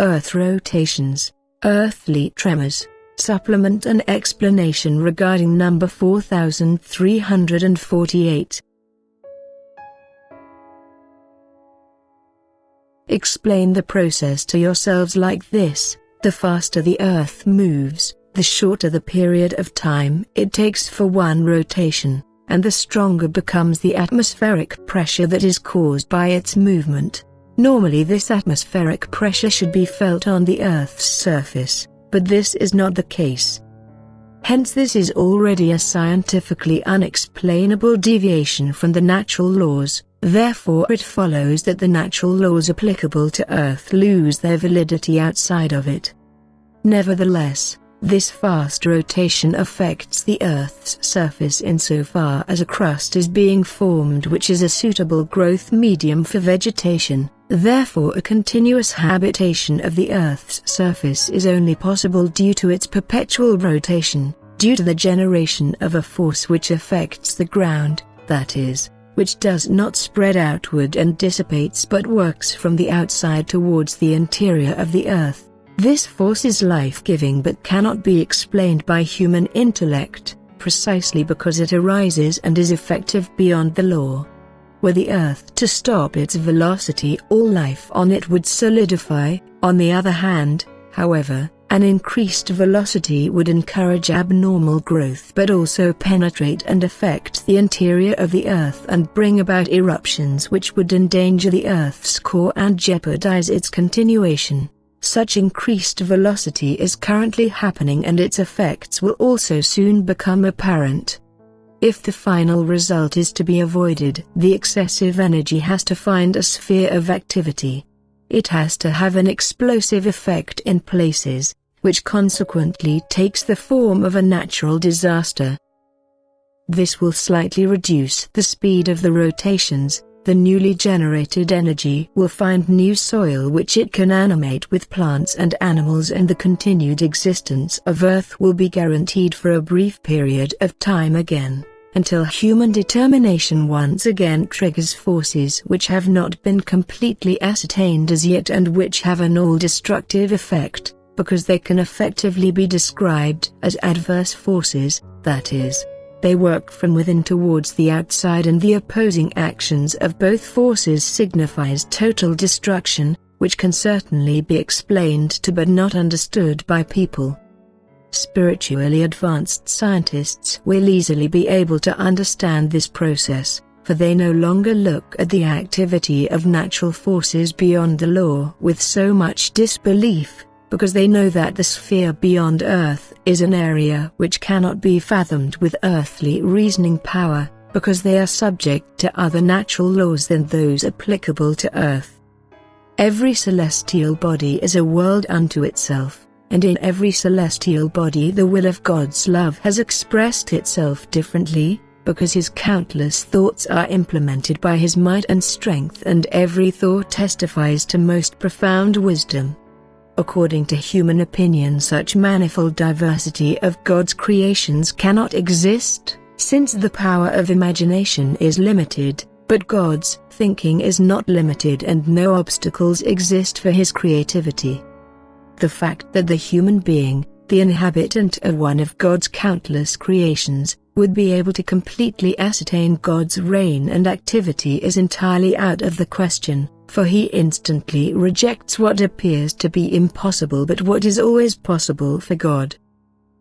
Earth rotations, earthly tremors. Supplement and explanation regarding number 4348. Explain the process to yourselves like this: the faster the Earth moves, the shorter the period of time it takes for one rotation, and the stronger becomes the atmospheric pressure that is caused by its movement. Normally this atmospheric pressure should be felt on the Earth's surface, but this is not the case. Hence this is already a scientifically unexplainable deviation from the natural laws. Therefore it follows that the natural laws applicable to Earth lose their validity outside of it. Nevertheless, this fast rotation affects the Earth's surface insofar as a crust is being formed which is a suitable growth medium for vegetation. Therefore a continuous habitation of the Earth's surface is only possible due to its perpetual rotation, due to the generation of a force which affects the ground, that is, which does not spread outward and dissipates but works from the outside towards the interior of the Earth. This force is life-giving but cannot be explained by human intellect, precisely because it arises and is effective beyond the law. Were the Earth to stop its velocity, all life on it would solidify. On the other hand, however, an increased velocity would encourage abnormal growth but also penetrate and affect the interior of the Earth and bring about eruptions which would endanger the Earth's core and jeopardize its continuation. Such increased velocity is currently happening and its effects will also soon become apparent. If the final result is to be avoided, the excessive energy has to find a sphere of activity. It has to have an explosive effect in places, which consequently takes the form of a natural disaster. This will slightly reduce the speed of the rotations. The newly generated energy will find new soil which it can animate with plants and animals, and the continued existence of Earth will be guaranteed for a brief period of time again, until human determination once again triggers forces which have not been completely ascertained as yet and which have an all-destructive effect, because they can effectively be described as adverse forces, that is, they work from within towards the outside, and the opposing actions of both forces signifies total destruction, which can certainly be explained to but not understood by people. Spiritually advanced scientists will easily be able to understand this process, for they no longer look at the activity of natural forces beyond the law with so much disbelief, because they know that the sphere beyond Earth is an area which cannot be fathomed with earthly reasoning power, because they are subject to other natural laws than those applicable to Earth. Every celestial body is a world unto itself, and in every celestial body the will of God's love has expressed itself differently, because His countless thoughts are implemented by His might and strength, and every thought testifies to most profound wisdom. According to human opinion, such manifold diversity of God's creations cannot exist, since the power of imagination is limited, but God's thinking is not limited and no obstacles exist for His creativity. The fact that the human being, the inhabitant of one of God's countless creations, would be able to completely ascertain God's reign and activity is entirely out of the question, for He instantly rejects what appears to be impossible but what is always possible for God.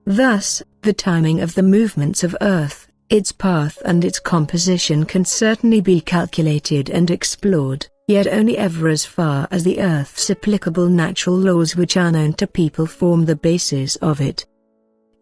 Thus, the timing of the movements of Earth, its path and its composition can certainly be calculated and explored, yet only ever as far as the Earth's applicable natural laws which are known to people form the basis of it.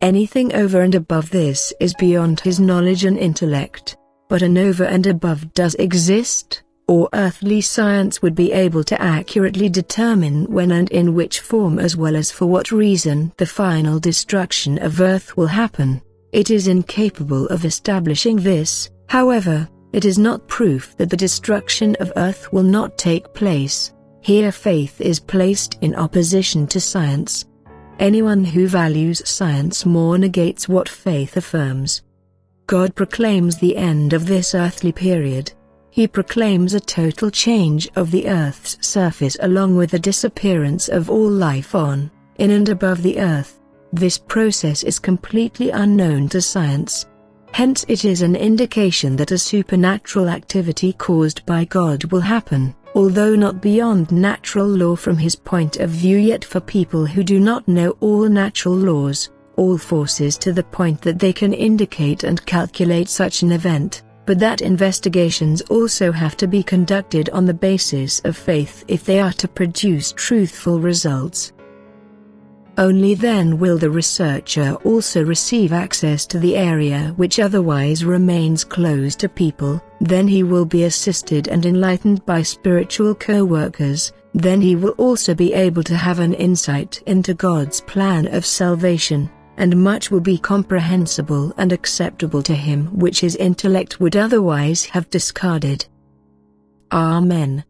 Anything over and above this is beyond his knowledge and intellect, but an over and above does exist, or earthly science would be able to accurately determine when and in which form as well as for what reason the final destruction of Earth will happen. It is incapable of establishing this. However, it is not proof that the destruction of Earth will not take place. Here faith is placed in opposition to science. Anyone who values science more negates what faith affirms. God proclaims the end of this earthly period. He proclaims a total change of the Earth's surface along with the disappearance of all life on, in and above the Earth. This process is completely unknown to science. Hence it is an indication that a supernatural activity caused by God will happen, although not beyond natural law from his point of view. Yet for people who do not know all natural laws, all forces to the point that they can indicate and calculate such an event, but that investigations also have to be conducted on the basis of faith if they are to produce truthful results. Only then will the researcher also receive access to the area which otherwise remains closed to people. Then he will be assisted and enlightened by spiritual co-workers. Then he will also be able to have an insight into God's plan of salvation, and much will be comprehensible and acceptable to him which his intellect would otherwise have discarded. Amen.